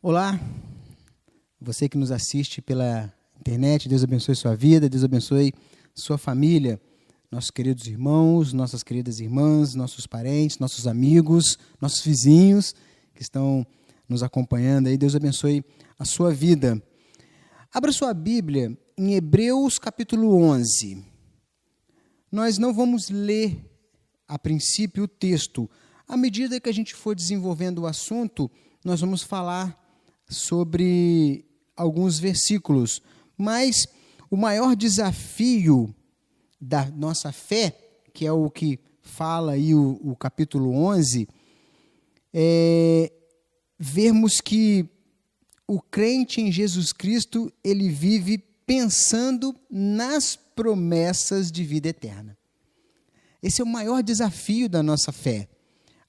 Olá, você que nos assiste pela internet, Deus abençoe sua vida, Deus abençoe sua família, nossos queridos irmãos, nossas queridas irmãs, nossos parentes, nossos amigos, nossos vizinhos que estão nos acompanhando aí, Deus abençoe a sua vida. Abra sua Bíblia em Hebreus capítulo 11. Nós não vamos ler a princípio o texto. À medida que a gente for desenvolvendo o assunto, nós vamos falar sobre alguns versículos. Mas o maior desafio da nossa fé, que é o que fala aí o capítulo 11, é vermos que o crente em Jesus Cristo, ele vive pensando nas promessas de vida eterna. Esse é o maior desafio da nossa fé.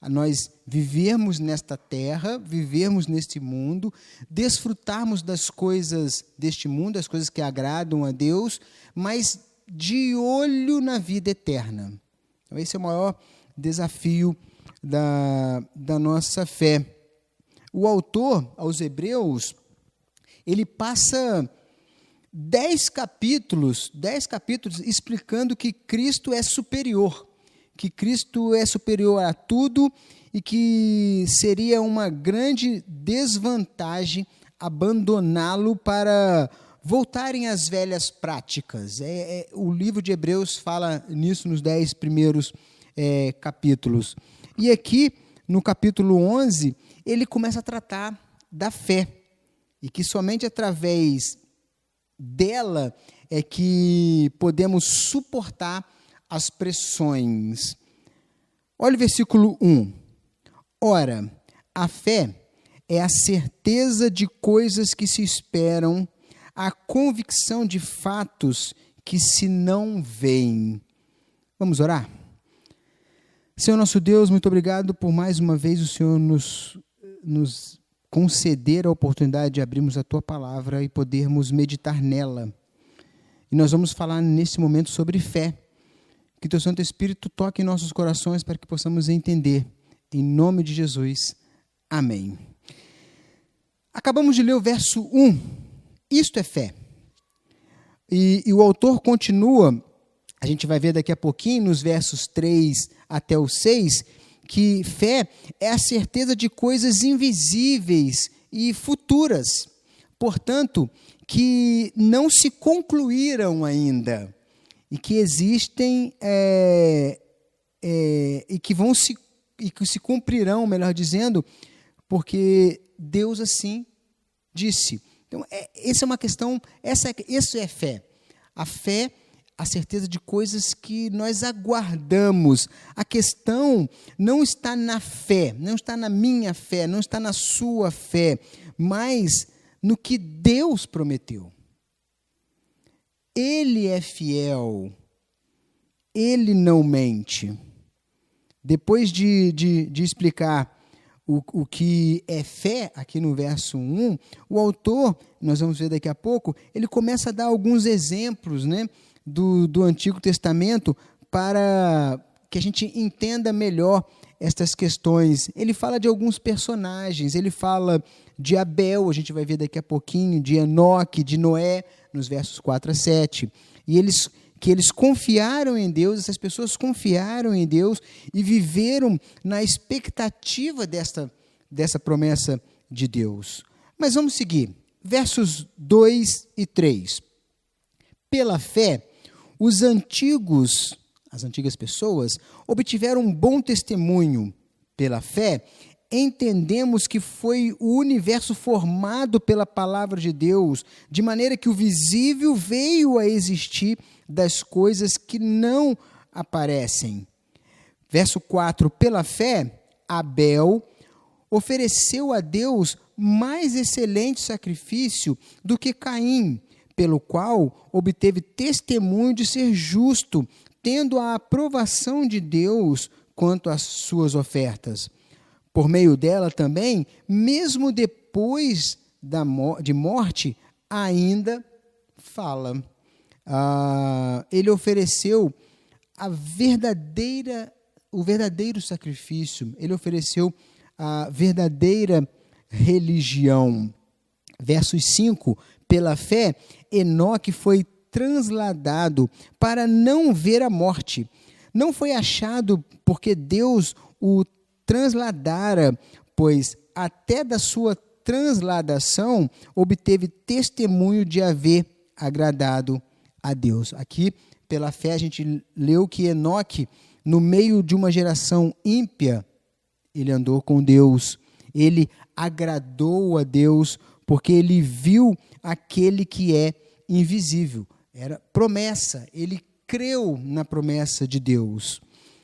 A nós vivermos nesta terra, vivermos neste mundo, desfrutarmos das coisas deste mundo, as coisas que agradam a Deus, mas de olho na vida eterna. Então, esse é o maior desafio da nossa fé. O autor, aos Hebreus, ele passa 10 capítulos explicando que Cristo é superior, a tudo e que seria uma grande desvantagem abandoná-lo para voltarem às velhas práticas. O livro de Hebreus fala nisso nos 10 primeiros capítulos. E aqui, no capítulo 11, ele começa a tratar da fé, e que somente através dela é que podemos suportar as pressões. Olha o versículo 1. Ora, a fé é a certeza de coisas que se esperam, a convicção de fatos que se não veem. Vamos orar? Senhor nosso Deus, muito obrigado por mais uma vez o Senhor nos conceder a oportunidade de abrirmos a Tua palavra e podermos meditar nela. E nós vamos falar nesse momento sobre fé. Que Teu Santo Espírito toque em nossos corações para que possamos entender. Em nome de Jesus. Amém. Acabamos de ler o verso 1. Isto é fé. E o autor continua, a gente vai ver daqui a pouquinho, nos versos 3 até o 6, que fé é a certeza de coisas invisíveis e futuras. Portanto, que não se concluíram ainda. E que existem e que se cumprirão, melhor dizendo, porque Deus assim disse. Então, essa é uma questão, isso é fé. A fé, a certeza de coisas que nós aguardamos. A questão não está na fé, não está na minha fé, não está na sua fé, mas no que Deus prometeu. Ele é fiel, ele não mente. Depois de explicar o que é fé, aqui no verso 1, o autor, nós vamos ver daqui a pouco, ele começa a dar alguns exemplos, né, do Antigo Testamento para que a gente entenda melhor estas questões. Ele fala de alguns personagens, ele fala de Abel, a gente vai ver daqui a pouquinho, de Enoque, de Noé, nos versos 4 a 7. E eles confiaram em Deus, essas pessoas confiaram em Deus e viveram na expectativa dessa promessa de Deus. Mas vamos seguir. Versos 2 e 3. Pela fé, as antigas pessoas, obtiveram um bom testemunho. Pela fé, entendemos que foi o universo formado pela palavra de Deus, de maneira que o visível veio a existir das coisas que não aparecem. Verso 4, pela fé, Abel ofereceu a Deus mais excelente sacrifício do que Caim, pelo qual obteve testemunho de ser justo, tendo a aprovação de Deus quanto às suas ofertas. Por meio dela também, mesmo depois de morte, ainda fala. Ele ofereceu o verdadeiro sacrifício, ele ofereceu a verdadeira religião. Versos 5, pela fé, Enoque foi transladado para não ver a morte. Não foi achado porque Deus o transladara, pois até da sua transladação obteve testemunho de haver agradado a Deus. Aqui, pela fé, a gente leu que Enoque, no meio de uma geração ímpia, ele andou com Deus, ele agradou a Deus, porque ele viu aquele que é invisível. Era promessa, ele creu na promessa de Deus.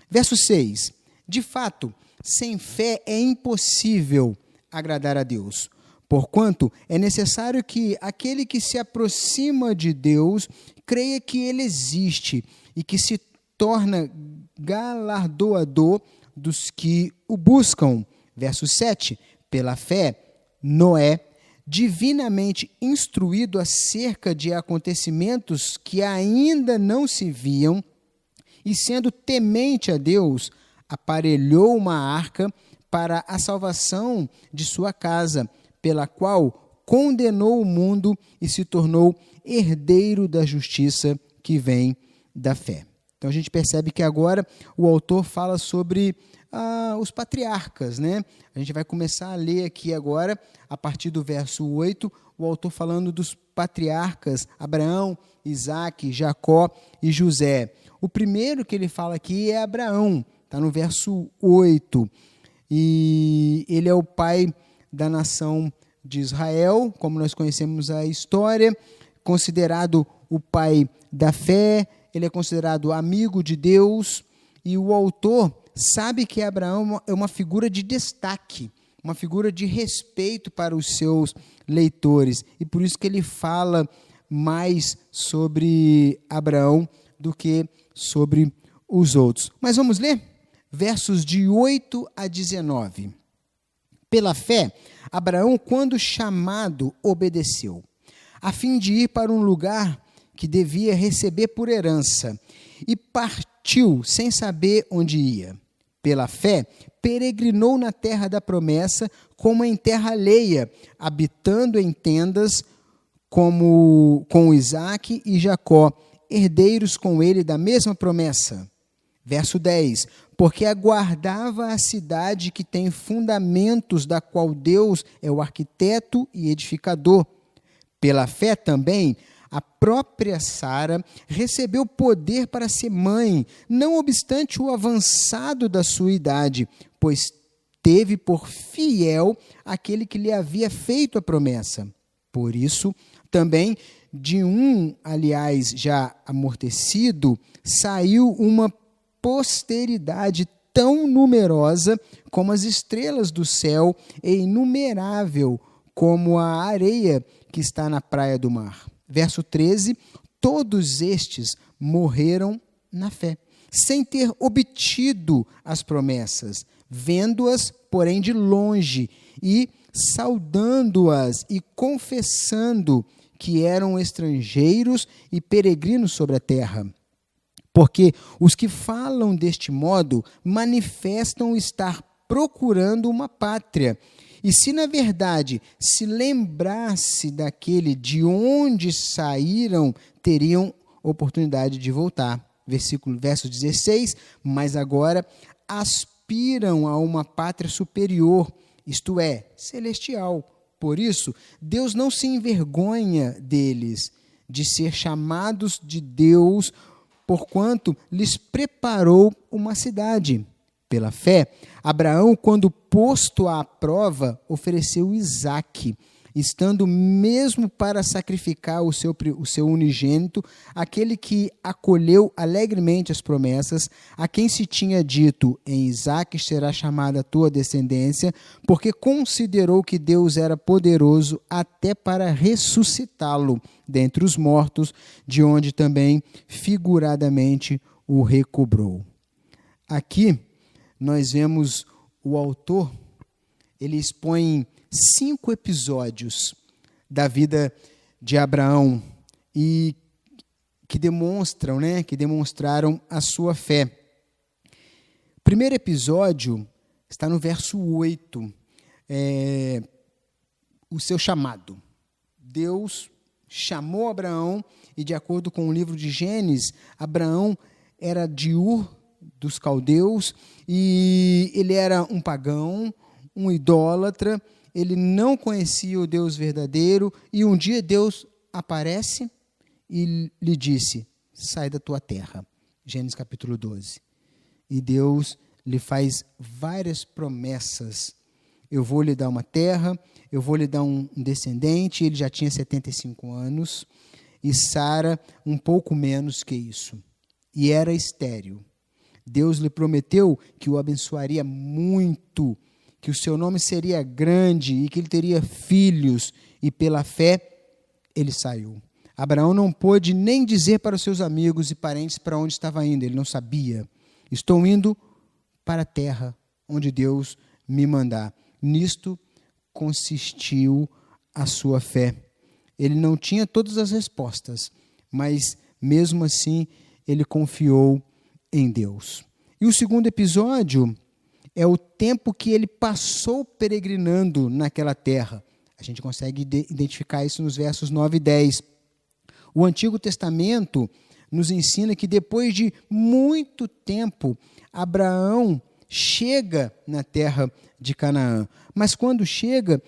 Verso 6. De fato, sem fé é impossível agradar a Deus, porquanto é necessário que aquele que se aproxima de Deus creia que ele existe e que se torna galardoador dos que o buscam. Verso 7. Pela fé, Noé, divinamente instruído acerca de acontecimentos que ainda não se viam, e sendo temente a Deus, aparelhou uma arca para a salvação de sua casa, pela qual condenou o mundo e se tornou herdeiro da justiça que vem da fé. Então a gente percebe que agora o autor fala sobre os patriarcas, né? A gente vai começar a ler aqui agora, a partir do verso 8, o autor falando dos patriarcas, Abraão, Isaque, Jacó e José. O primeiro que ele fala aqui é Abraão, está no verso 8, e ele é o pai da nação de Israel, como nós conhecemos a história, considerado o pai da fé, ele é considerado amigo de Deus, e o autor sabe que Abraão é uma figura de destaque, uma figura de respeito para os seus leitores, e por isso que ele fala mais sobre Abraão do que sobre os outros. Mas vamos ler? Versos de 8 a 19. Pela fé, Abraão, quando chamado, obedeceu, a fim de ir para um lugar que devia receber por herança, e partiu sem saber onde ia. Pela fé, peregrinou na terra da promessa, como em terra alheia, habitando em tendas, como com Isaque e Jacó, herdeiros com ele da mesma promessa. Verso 10. Porque aguardava a cidade que tem fundamentos, da qual Deus é o arquiteto e edificador. Pela fé também, a própria Sara recebeu poder para ser mãe, não obstante o avançado da sua idade, pois teve por fiel aquele que lhe havia feito a promessa. Por isso, também, de um, aliás, já amortecido, saiu uma posteridade tão numerosa como as estrelas do céu e inumerável como a areia que está na praia do mar. Verso 13, todos estes morreram na fé, sem ter obtido as promessas, vendo-as, porém, de longe, e saudando-as e confessando que eram estrangeiros e peregrinos sobre a terra. Porque os que falam deste modo manifestam estar procurando uma pátria. E se, na verdade, se lembrasse daquele de onde saíram, teriam oportunidade de voltar. Verso 16, mas agora aspiram a uma pátria superior, isto é, celestial. Por isso, Deus não se envergonha deles, de ser chamados de Deus, porquanto lhes preparou uma cidade. Pela fé, Abraão, quando posto à prova, ofereceu Isaque, estando mesmo para sacrificar o seu unigênito, aquele que acolheu alegremente as promessas, a quem se tinha dito, em Isaque será chamada a tua descendência, porque considerou que Deus era poderoso até para ressuscitá-lo dentre os mortos, de onde também figuradamente o recobrou. Aqui nós vemos o autor, ele expõe 5 episódios da vida de Abraão e que demonstraram a sua fé. O primeiro episódio está no verso 8. o seu chamado. Deus chamou Abraão e, de acordo com o livro de Gênesis, Abraão era de Ur dos caldeus e ele era um pagão, um idólatra, ele não conhecia o Deus verdadeiro e um dia Deus aparece e lhe disse: sai da tua terra. Gênesis capítulo 12. E Deus lhe faz várias promessas. Eu vou lhe dar uma terra, eu vou lhe dar um descendente. Ele já tinha 75 anos e Sara um pouco menos que isso. E era estéril. Deus lhe prometeu que o abençoaria muito, que o seu nome seria grande e que ele teria filhos. E pela fé, ele saiu. Abraão não pôde nem dizer para os seus amigos e parentes para onde estava indo. Ele não sabia. Estou indo para a terra onde Deus me mandar. Nisto consistiu a sua fé. Ele não tinha todas as respostas, mas mesmo assim ele confiou em Deus. E o segundo episódio é o tempo que ele passou peregrinando naquela terra. A gente consegue identificar isso nos versos 9 e 10. O Antigo Testamento nos ensina que depois de muito tempo, Abraão chega na terra de Canaã. Mas quando chega,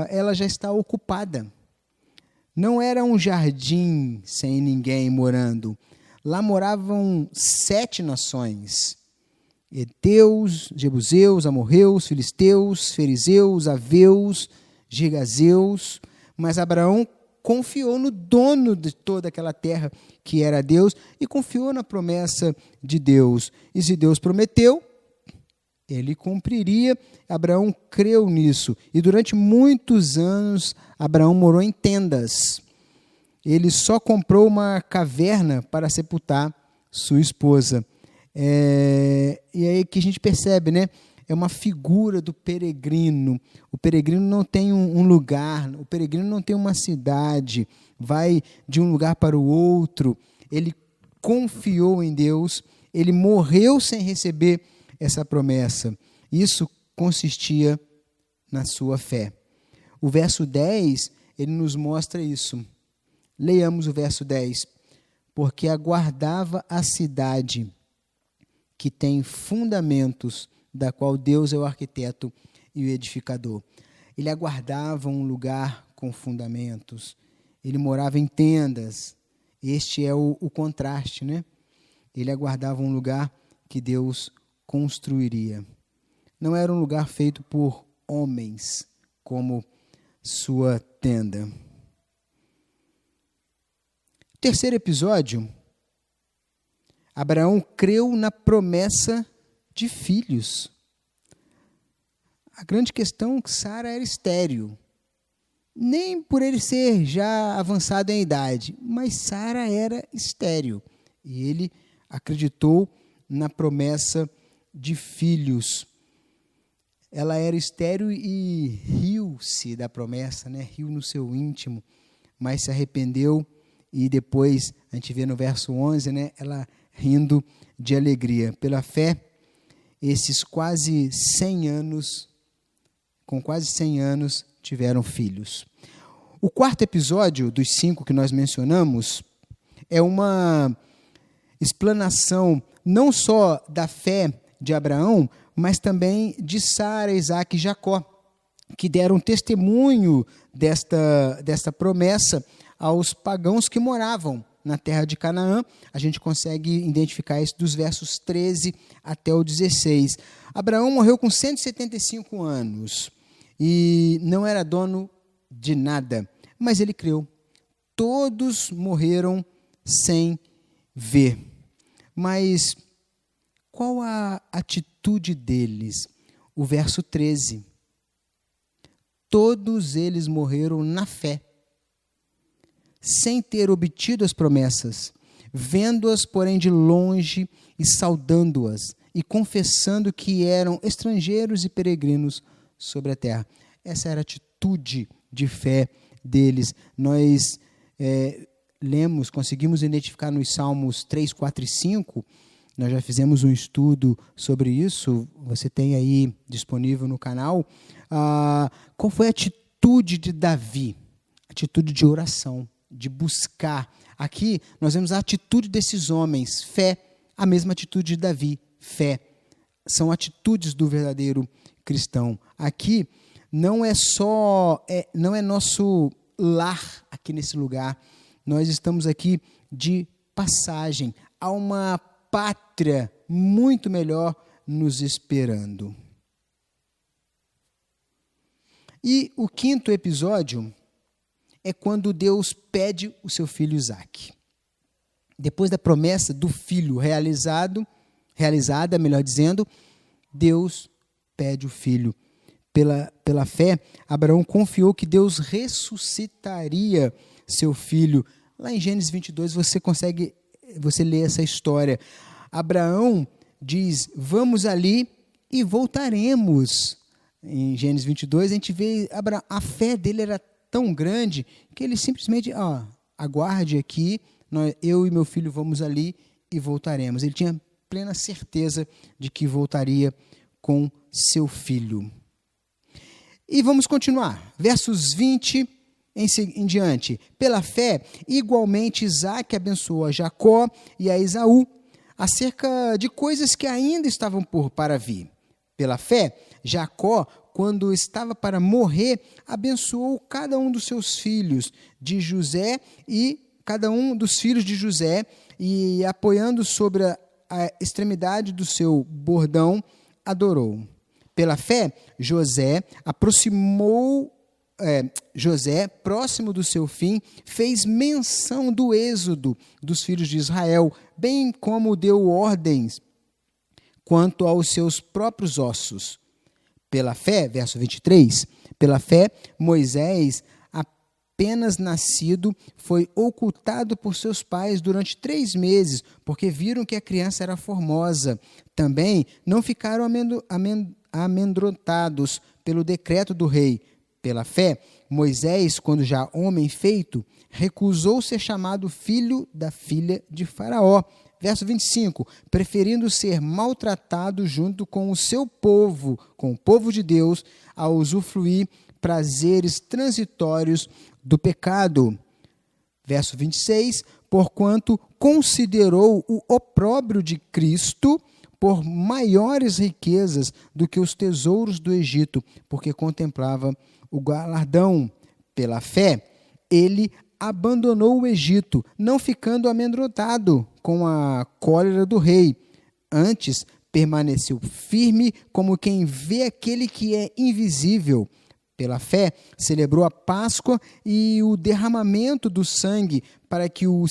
ela já está ocupada. Não era um jardim sem ninguém morando. Lá moravam 7 nações: heteus, jebuseus, amorreus, filisteus, fariseus, aveus, girgazeus. Mas Abraão confiou no dono de toda aquela terra, que era Deus, e confiou na promessa de Deus. E se Deus prometeu, ele cumpriria. Abraão creu nisso. E durante muitos anos, Abraão morou em tendas. Ele só comprou uma caverna para sepultar sua esposa. E aí que a gente percebe, né? É uma figura do peregrino. O peregrino não tem um lugar, o peregrino não tem uma cidade, vai de um lugar para o outro. Ele confiou em Deus, ele morreu sem receber essa promessa. Isso consistia na sua fé. O verso 10, ele nos mostra isso. Leiamos o verso 10. Porque aguardava a cidade que tem fundamentos, da qual Deus é o arquiteto e o edificador. Ele aguardava um lugar com fundamentos. Ele morava em tendas. Este é o contraste, né? Ele aguardava um lugar que Deus construiria. Não era um lugar feito por homens, como sua tenda. Terceiro episódio, Abraão creu na promessa de filhos. A grande questão é que Sara era estéril. Nem por ele ser já avançado em idade, mas Sara era estéril. E ele acreditou na promessa de filhos. Ela era estéril e riu-se da promessa, né? Riu no seu íntimo, mas se arrependeu. E depois, a gente vê no verso 11, né? Ela rindo de alegria. Pela fé, esses quase 100 anos, com quase 100 anos, tiveram filhos. O quarto episódio dos 5 que nós mencionamos é uma explanação não só da fé de Abraão, mas também de Sara, Isaque e Jacó, que deram testemunho desta promessa aos pagãos que moravam na terra de Canaã. A gente consegue identificar isso dos versos 13 até o 16. Abraão morreu com 175 anos e não era dono de nada, mas ele creu. Todos morreram sem ver. Mas qual a atitude deles? O verso 13. Todos eles morreram na fé, sem ter obtido as promessas, vendo-as, porém, de longe e saudando-as, e confessando que eram estrangeiros e peregrinos sobre a terra. Essa era a atitude de fé deles. Nós conseguimos identificar nos Salmos 3, 4 e 5, nós já fizemos um estudo sobre isso, você tem aí disponível no canal, qual foi a atitude atitude de Davi, atitude de oração, de buscar. Aqui nós vemos a atitude desses homens, fé, a mesma atitude de Davi, fé. São atitudes do verdadeiro cristão. Aqui não é nosso lar aqui nesse lugar. Nós estamos aqui de passagem. Há uma pátria muito melhor nos esperando. E o quinto episódio é quando Deus pede o seu filho Isaque. Depois da promessa do filho realizada, melhor dizendo, Deus pede o filho. Pela fé, Abraão confiou que Deus ressuscitaria seu filho. Lá em Gênesis 22 você lê essa história. Abraão diz, vamos ali e voltaremos. Em Gênesis 22 a gente vê a fé dele era tão grande que ele simplesmente, aguarde aqui, eu e meu filho vamos ali e voltaremos. Ele tinha plena certeza de que voltaria com seu filho. E vamos continuar. Versos 20 em diante. Pela fé, igualmente Isaque abençoou a Jacó e a Esaú acerca de coisas que ainda estavam para vir. Pela fé, Jacó, quando estava para morrer, abençoou cada um dos seus filhos de José e cada um dos filhos de José e, apoiando sobre a extremidade do seu bordão, adorou. Pela fé, José, próximo do seu fim, fez menção do êxodo dos filhos de Israel, bem como deu ordens quanto aos seus próprios ossos. Pela fé, verso 23, pela fé, Moisés, apenas nascido, foi ocultado por seus pais durante 3 meses, porque viram que a criança era formosa. Também não ficaram amedrontados pelo decreto do rei. Pela fé, Moisés, quando já homem feito, recusou ser chamado filho da filha de Faraó. Verso 25, preferindo ser maltratado junto com o seu povo, com o povo de Deus, a usufruir prazeres transitórios do pecado. Verso 26, porquanto considerou o opróbrio de Cristo por maiores riquezas do que os tesouros do Egito, porque contemplava o galardão. Pela fé, ele abandonou o Egito, não ficando amedrontado com a cólera do rei. Antes, permaneceu firme como quem vê aquele que é invisível. Pela fé, celebrou a Páscoa e o derramamento do sangue para que o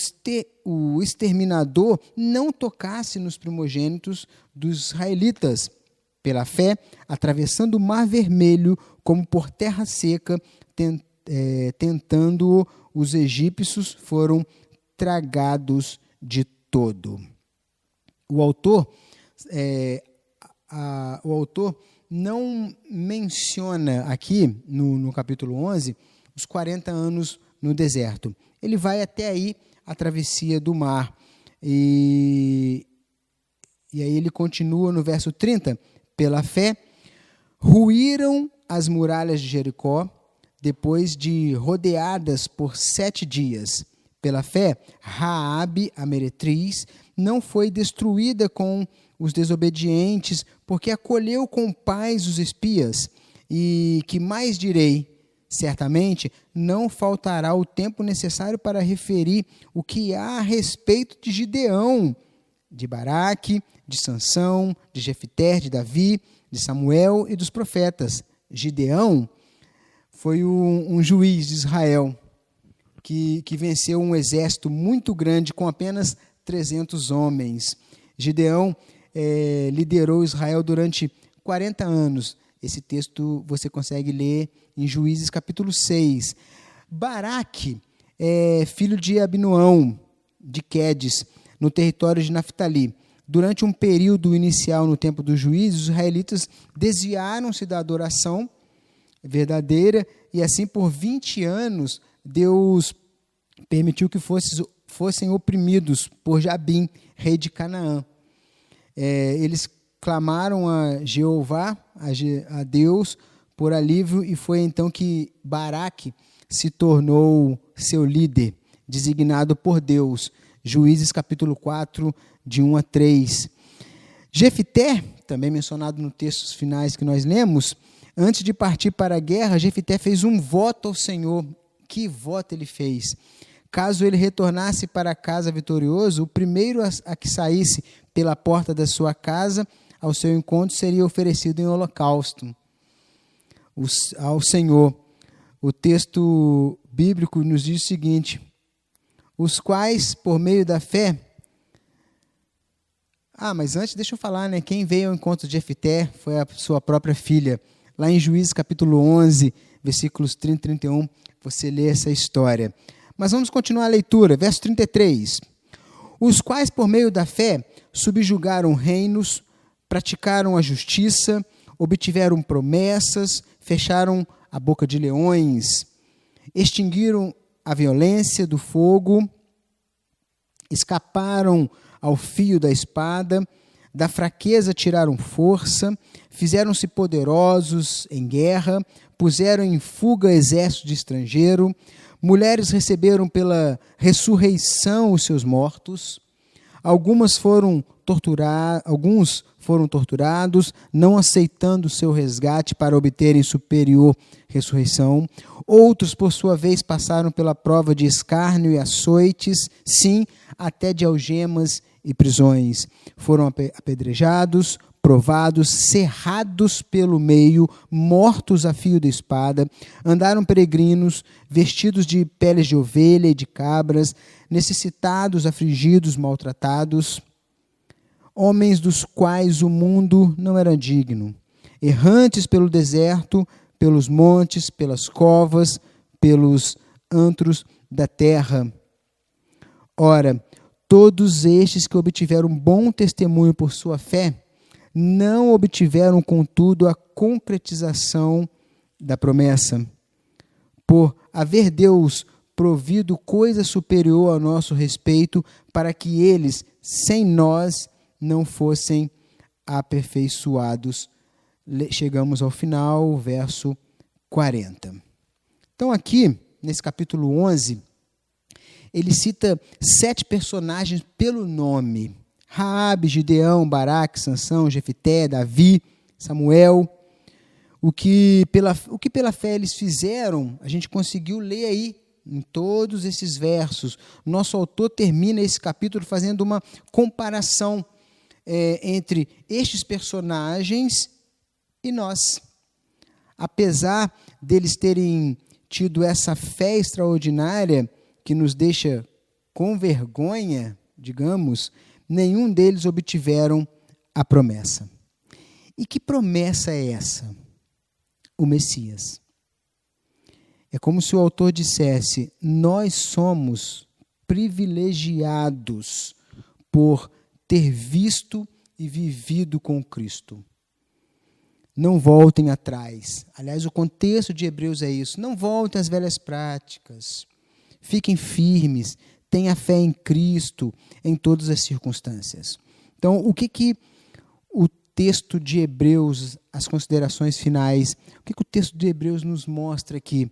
exterminador não tocasse nos primogênitos dos israelitas. Pela fé, atravessando o Mar Vermelho como por terra seca, tentando os egípcios, foram tragados de todo. O autor não menciona aqui, no capítulo 11, os 40 anos no deserto. Ele vai até aí, a travessia do mar. E aí ele continua no verso 30. Pela fé, ruíram as muralhas de Jericó, depois de rodeadas por 7 dias. Pela fé, Raabe, a meretriz, não foi destruída com os desobedientes, porque acolheu com paz os espias. E que mais direi? Certamente não faltará o tempo necessário para referir o que há a respeito de Gideão, de Baraque, de Sansão, de Jefté, de Davi, de Samuel e dos profetas. Gideão foi um juiz de Israel que venceu um exército muito grande com apenas 300 homens. Gideão liderou Israel durante 40 anos. Esse texto você consegue ler em Juízes capítulo 6. Baraque é filho de Abinoão, de Quedes, no território de Naftali. Durante um período inicial no tempo dos juízes, os israelitas desviaram-se da adoração verdadeira e assim por 20 anos Deus permitiu que fossem oprimidos por Jabim, rei de Canaã. Eles clamaram a Jeová, a Deus, por alívio, e foi então que Baraque se tornou seu líder, designado por Deus. Juízes capítulo 4, de 1 a 3. Jefité, também mencionado nos textos finais que nós lemos, antes de partir para a guerra, Jefité fez um voto ao Senhor. Que voto ele fez? Caso ele retornasse para casa vitorioso, o primeiro a que saísse pela porta da sua casa ao seu encontro seria oferecido em holocausto ao Senhor. O texto bíblico nos diz o seguinte: os quais, por meio da fé... mas antes deixa eu falar, né? Quem veio ao encontro de Jefité foi a sua própria filha. Lá em Juízes capítulo 11, versículos 30 e 31, você lê essa história. Mas vamos continuar a leitura, verso 33. Os quais, por meio da fé, subjugaram reinos, praticaram a justiça, obtiveram promessas, fecharam a boca de leões, extinguiram a violência do fogo, escaparam ao fio da espada, da fraqueza tiraram força, fizeram-se poderosos em guerra, puseram em fuga exército de estrangeiro, mulheres receberam pela ressurreição os seus mortos, alguns foram torturados, não aceitando o seu resgate para obterem superior ressurreição. Outros, por sua vez, passaram pela prova de escárnio e açoites, sim, até de algemas e prisões. Foram apedrejados, provados, cerrados pelo meio, mortos a fio de espada, andaram peregrinos, vestidos de peles de ovelha e de cabras, necessitados, afligidos, maltratados, homens dos quais o mundo não era digno, errantes pelo deserto, pelos montes, pelas covas, pelos antros da terra. Ora, todos estes que obtiveram bom testemunho por sua fé, não obtiveram, contudo, a concretização da promessa. Por haver Deus provido coisa superior ao nosso respeito, para que eles, sem nós, não fossem aperfeiçoados. Chegamos ao final, verso 40. Então aqui, nesse capítulo 11, ele cita 7 personagens pelo nome: Raabe, Gideão, Baraque, Sansão, Jefité, Davi, Samuel. O que pela fé eles fizeram, a gente conseguiu ler aí em todos esses versos. Nosso autor termina esse capítulo fazendo uma comparação entre estes personagens e nós. Apesar deles terem tido essa fé extraordinária que nos deixa com vergonha, digamos, nenhum deles obtiveram a promessa. E que promessa é essa? O Messias. É como se o autor dissesse: nós somos privilegiados por ter visto e vivido com Cristo. Não voltem atrás. Aliás, o contexto de Hebreus é isso. Não voltem às velhas práticas. Fiquem firmes. Tenha fé em Cristo em todas as circunstâncias. Então, o que o texto de Hebreus, as considerações finais, o que o texto de Hebreus nos mostra aqui?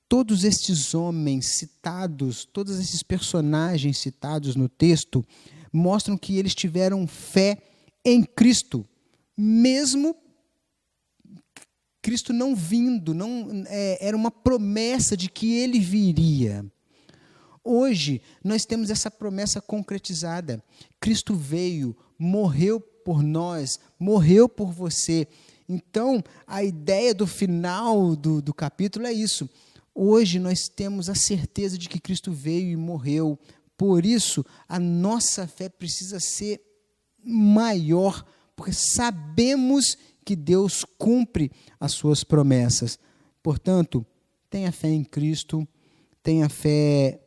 Todos estes homens citados, todos esses personagens citados no texto, mostram que eles tiveram fé em Cristo, mesmo Cristo não vindo, era uma promessa de que ele viria. Hoje, nós temos essa promessa concretizada. Cristo veio, morreu por nós, morreu por você. Então, a ideia do final do capítulo é isso. Hoje, nós temos a certeza de que Cristo veio e morreu. Por isso, a nossa fé precisa ser maior, porque sabemos que Deus cumpre as suas promessas. Portanto, tenha fé em Cristo, tenha fé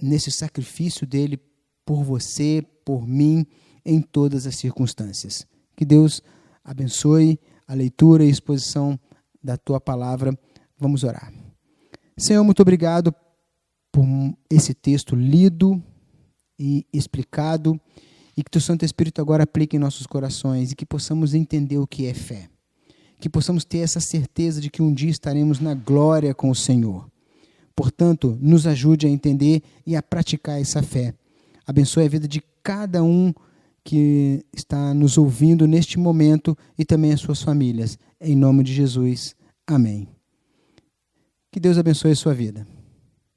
nesse sacrifício dele por você, por mim, em todas as circunstâncias. Que Deus abençoe a leitura e exposição da tua palavra. Vamos orar. Senhor, muito obrigado por esse texto lido e explicado, e que teu Santo Espírito agora aplique em nossos corações e que possamos entender o que é fé. que possamos ter essa certeza de que um dia estaremos na glória com o Senhor. Portanto, nos ajude a entender e a praticar essa fé. Abençoe a vida de cada um que está nos ouvindo neste momento e também as suas famílias. Em nome de Jesus. Amém. Que Deus abençoe a sua vida.